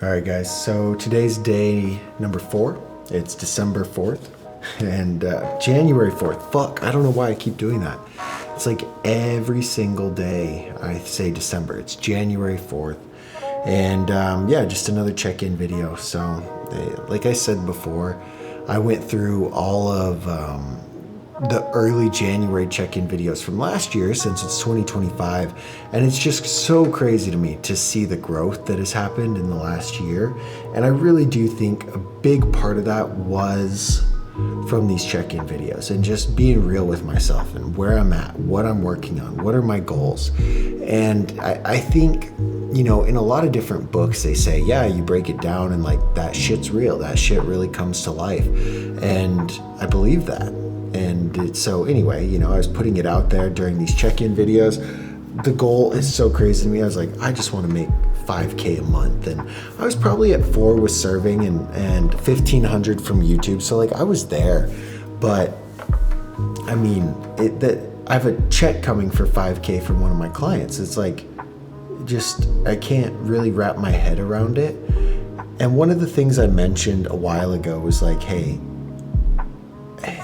All right, guys. So today's day number 4. It's December 4th and January 4th. Fuck, I don't know why I keep doing that. It's like every single day I say December. It's January 4th. And just another check-in video. So like I said before, I went through all of the early January check-in videos from last year, since it's 2025, and it's just so crazy to me to see the growth that has happened in the last year. And I really do think a big part of that was from these check-in videos and just being real with myself and where I'm at, what I'm working on, what are my goals. And I think, in a lot of different books they say, yeah, you break it down and like that shit's real, that shit really comes to life. And I believe that. And so anyway, I was putting it out there during these check-in videos. The goal is so crazy to me. I was like, I just want to make $5K a month. And I was probably at 4 with serving and 1,500 from YouTube. So like I was there, but I mean, I have a check coming for 5K from one of my clients. It's like, I can't really wrap my head around it. And one of the things I mentioned a while ago was like, hey,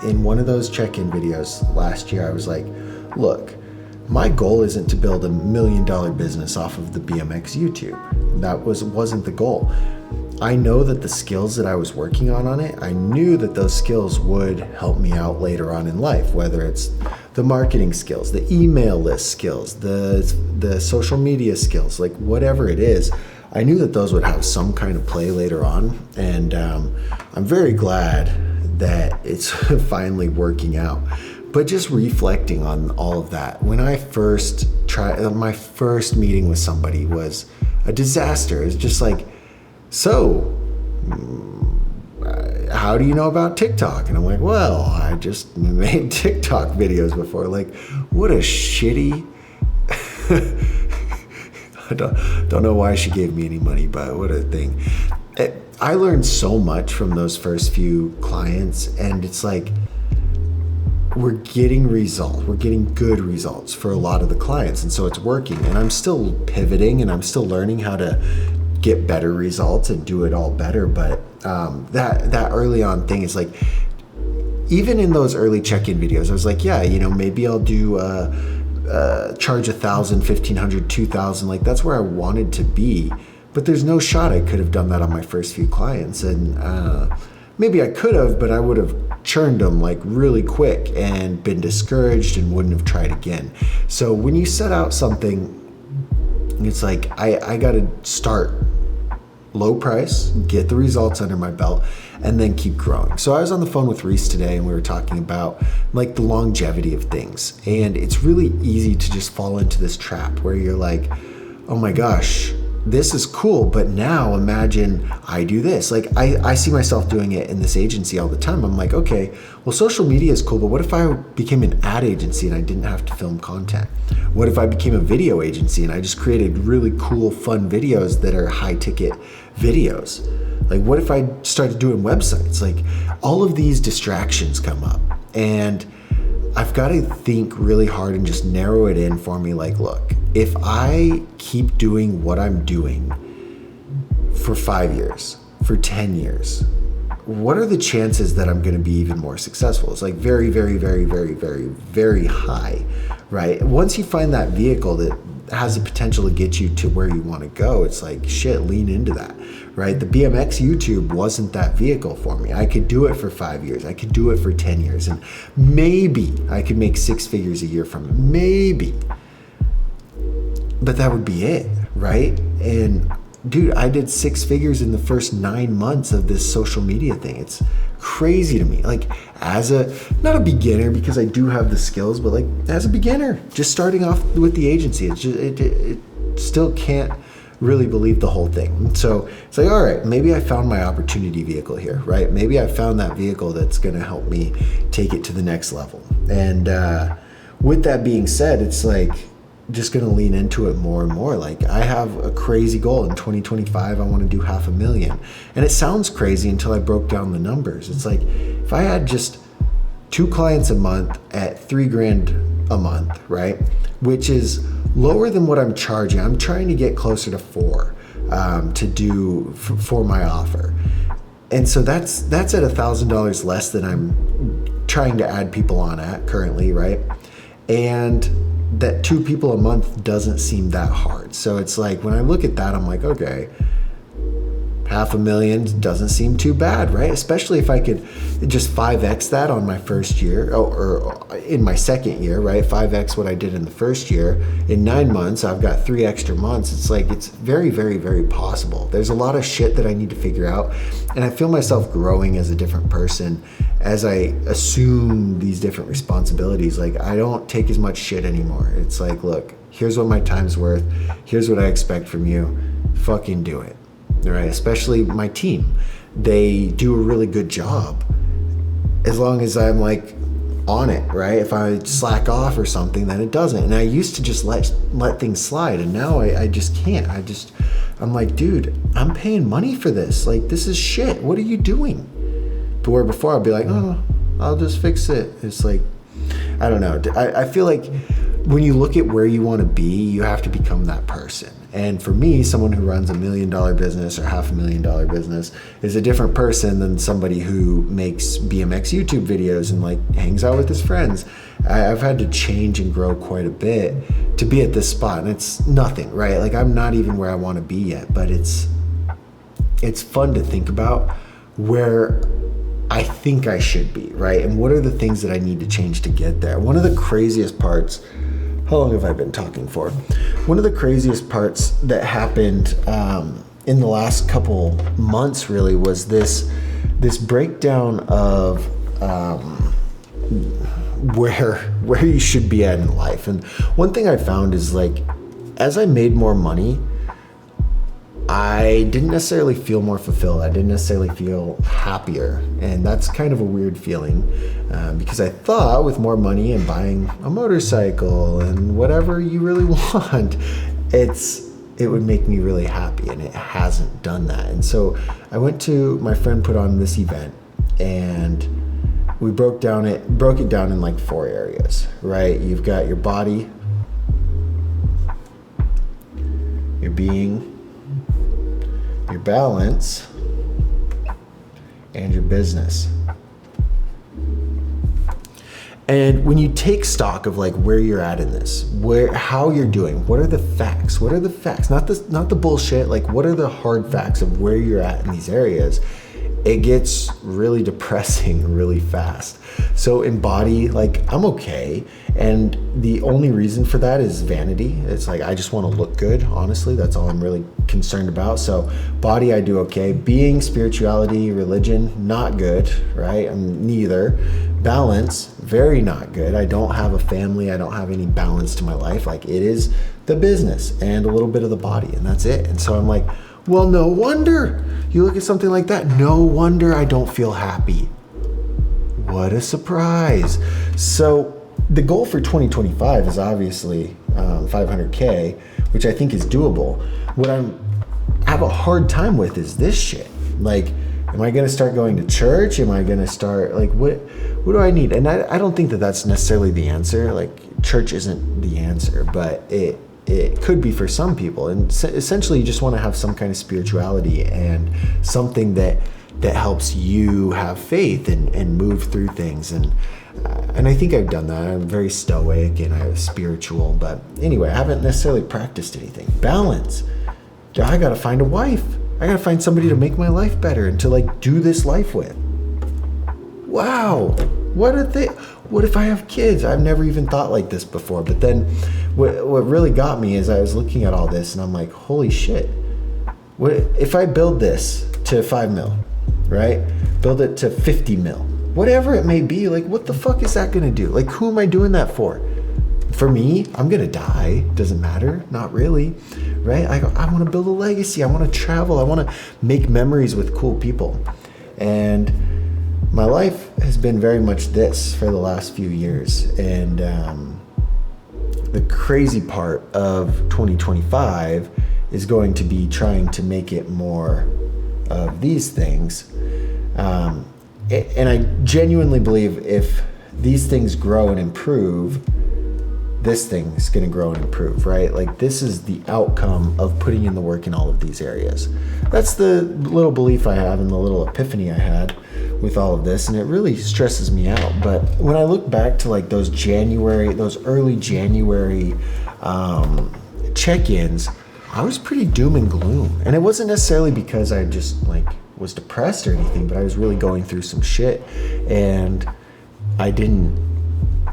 in one of those check-in videos last year, I was like, look, my goal isn't to build $1 million business off of the BMX YouTube. That wasn't the goal. I know that the skills that I was working on it, I knew that those skills would help me out later on in life, whether it's the marketing skills, the email list skills, the social media skills, like whatever it is. I knew that those would have some kind of play later on. And I'm very glad that it's finally working out. But just reflecting on all of that, when I first my first meeting with somebody was a disaster. It's just like, so how do you know about TikTok? And I'm like, well, I just made TikTok videos before. Like, what a shitty, I don't know why she gave me any money, but what a thing. I learned so much from those first few clients, and it's like we're getting results. We're getting good results for a lot of the clients, and so it's working. And I'm still pivoting, and I'm still learning how to get better results and do it all better. But that early on thing is like, even in those early check-in videos, I was like, yeah, maybe I'll do charge $1,000, $1,500, $2,000. Like that's where I wanted to be. But there's no shot I could have done that on my first few clients. And maybe I could have, but I would have churned them like really quick and been discouraged and wouldn't have tried again. So when you set out something, it's like I got to start low price, get the results under my belt, and then keep growing. So I was on the phone with Reese today, and we were talking about like the longevity of things. And it's really easy to just fall into this trap where you're like, oh my gosh, this is cool, but now imagine I do this. Like I see myself doing it in this agency all the time. I'm like, okay, well, social media is cool, but what if I became an ad agency and I didn't have to film content? What if I became a video agency and I just created really cool, fun videos that are high ticket videos? Like, what if I started doing websites? Like, all of these distractions come up, and I've got to think really hard and just narrow it in for me. Like, look, if I keep doing what I'm doing for 5 years, for 10 years, what are the chances that I'm going to be even more successful? It's like very, very, very, very, very, very high, right? Once you find that vehicle that has the potential to get you to where you want to go, it's like, shit, lean into that, right? The BMX YouTube wasn't that vehicle for me. I could do it for 5 years. I could do it for 10 years. And maybe I could make 6 figures a year from it. Maybe. But that would be it, right? And dude, I did 6 figures in the first 9 months of this social media thing. It's crazy to me. Like, as not a beginner, because I do have the skills, but like as a beginner, just starting off with the agency, it's just, it still can't really believe the whole thing. So it's like, all right, maybe I found my opportunity vehicle here, right? Maybe I found that vehicle that's going to help me take it to the next level. And with that being said, it's like, just going to lean into it more and more. Like, I have a crazy goal in 2025. I want to do $500,000. And it sounds crazy until I broke down the numbers. It's like, if I had just 2 clients a month at $3,000 a month, right? Which is lower than what I'm charging. I'm trying to get closer to 4. to do for my offer. And so that's at $1,000 less than I'm trying to add people on at currently, right? And that 2 people a month doesn't seem that hard. So it's like, when I look at that, I'm like, okay, $500,000 doesn't seem too bad, right? Especially if I could just 5x that on my first year, or in my second year, right? 5x what I did in the first year. In 9 months, I've got 3 extra months. It's like, it's very, very, very possible. There's a lot of shit that I need to figure out. And I feel myself growing as a different person as I assume these different responsibilities. Like, I don't take as much shit anymore. It's like, look, here's what my time's worth. Here's what I expect from you. Fucking do it. Right? Especially my team. They do a really good job as long as I'm like on it, right? If I slack off or something, then it doesn't. And I used to just let things slide, and now I just can't. I'm like, dude, I'm paying money for this. Like, this is shit. What are you doing? But where before I'd be like, oh, I'll just fix it. It's like, I don't know. I feel like when you look at where you want to be, you have to become that person. And for me, someone who runs $1 million business or $500,000 business is a different person than somebody who makes BMX YouTube videos and like hangs out with his friends. I've had to change and grow quite a bit to be at this spot, and it's nothing, right? Like, I'm not even where I want to be yet, but it's fun to think about where I think I should be, right? And what are the things that I need to change to get there? One of the craziest parts, how long have I been talking for? One of the craziest parts that happened in the last couple months really was this breakdown of where you should be at in life. And one thing I found is, like, as I made more money, I didn't necessarily feel more fulfilled. I didn't necessarily feel happier. And that's kind of a weird feeling because I thought with more money and buying a motorcycle and whatever you really want, it would make me really happy, and it hasn't done that. And so my friend put on this event, and we broke it down in like 4 areas, right? You've got your body, your being, your balance, and your business. And when you take stock of like where you're at in this, how you're doing, what are the facts? What are the facts? Not the bullshit. Like, what are the hard facts of where you're at in these areas? It gets really depressing really fast. So in body, like, I'm okay. And the only reason for that is vanity. It's like, I just want to look good. Honestly, that's all I'm really concerned about. So body, I do okay. Being, spirituality, religion, not good, right? I'm neither. Balance, very not good. I don't have a family. I don't have any balance to my life. Like, it is the business and a little bit of the body, and that's it. And so I'm like, well, no wonder. You look at something like that, no wonder I don't feel happy. What a surprise. So the goal for 2025 is obviously 500K, which I think is doable. What I have a hard time with is this shit. Like, am I going to start going to church? Am I going to start, like, what do I need? And I don't think that that's necessarily the answer. Like, church isn't the answer, but it could be for some people. And essentially you just want to have some kind of spirituality and something that helps you have faith and move through things. And I think I've done that. I'm very stoic and I'm spiritual, but anyway, I haven't necessarily practiced anything. Balance. I got to find a wife. I got to find somebody to make my life better and to like do this life with. Wow. What if I have kids? I've never even thought like this before. But then what really got me is I was looking at all this and I'm like, holy shit. What if I build this to 5 mil, right? Build it to 50 mil, whatever it may be. Like, what the fuck is that going to do? Like, who am I doing that for? For me, I'm going to die. Doesn't matter. Not really, right? I want to build a legacy. I want to travel. I want to make memories with cool people. And my life has been very much this for the last few years. And the crazy part of 2025 is going to be trying to make it more of these things. And I genuinely believe if these things grow and improve, this thing is going to grow and improve, right? Like this is the outcome of putting in the work in all of these areas. That's the little belief I have and the little epiphany I had with all of this, and it really stresses me out. But when I look back to like those early January check-ins, I was pretty doom and gloom. And it wasn't necessarily because I just like was depressed or anything, but I was really going through some shit, and I didn't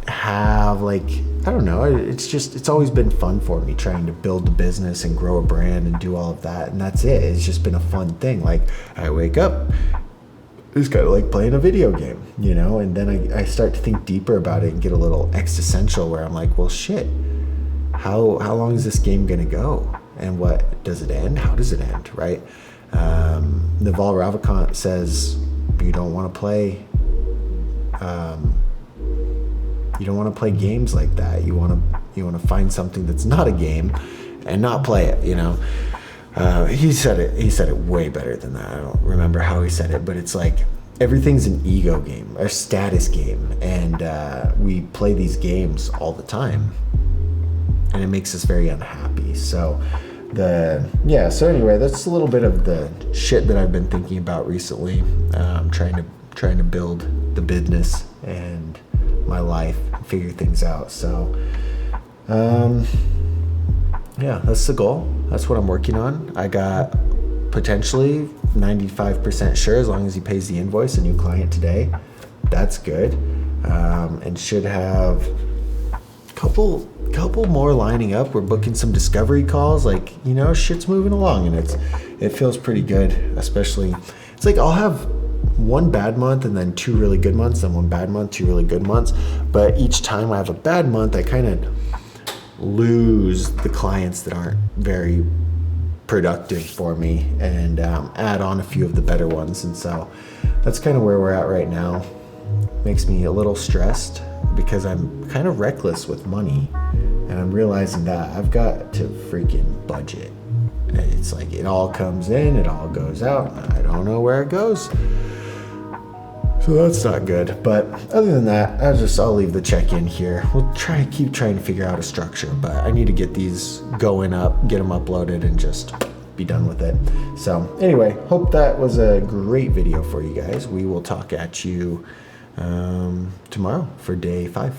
have like, I don't know, it's always been fun for me trying to build a business and grow a brand and do all of that, and that's it. It's just been a fun thing. Like I wake up, it's kind of like playing a video game, you know, and then I start to think deeper about it and get a little existential where I'm like, well shit, how long is this game gonna go? And what does it end? How does it end, right? Naval Ravikant says you don't want to play games like that. You want to find something that's not a game and not play it, you know. He said it way better than that. I don't remember how he said it, but it's like everything's an ego game or status game, and we play these games all the time, and it makes us very unhappy. So anyway, that's a little bit of the shit that I've been thinking about recently. Trying to build the business and my life, figure things out. So that's the goal. That's what I'm working on. I got potentially 95% sure, as long as he pays the invoice, a new client today. That's good. And should have a couple more lining up. We're booking some discovery calls. Like, you know, shit's moving along, and it feels pretty good. Especially, it's like I'll have one bad month and then 2 really good months, then 1 bad month, 2 really good months. But each time I have a bad month, I kind of lose the clients that aren't very productive for me, and add on a few of the better ones. And so that's kind of where we're at right now. Makes me a little stressed because I'm kind of reckless with money, and I'm realizing that I've got to freaking budget. It's like it all comes in, it all goes out, and I don't know where it goes. So that's not good. But other than that, I'll leave the check-in here. We'll keep trying to figure out a structure, but I need to get these going up, get them uploaded, and just be done with it. So anyway, hope that was a great video for you guys. We will talk at you tomorrow for day 5.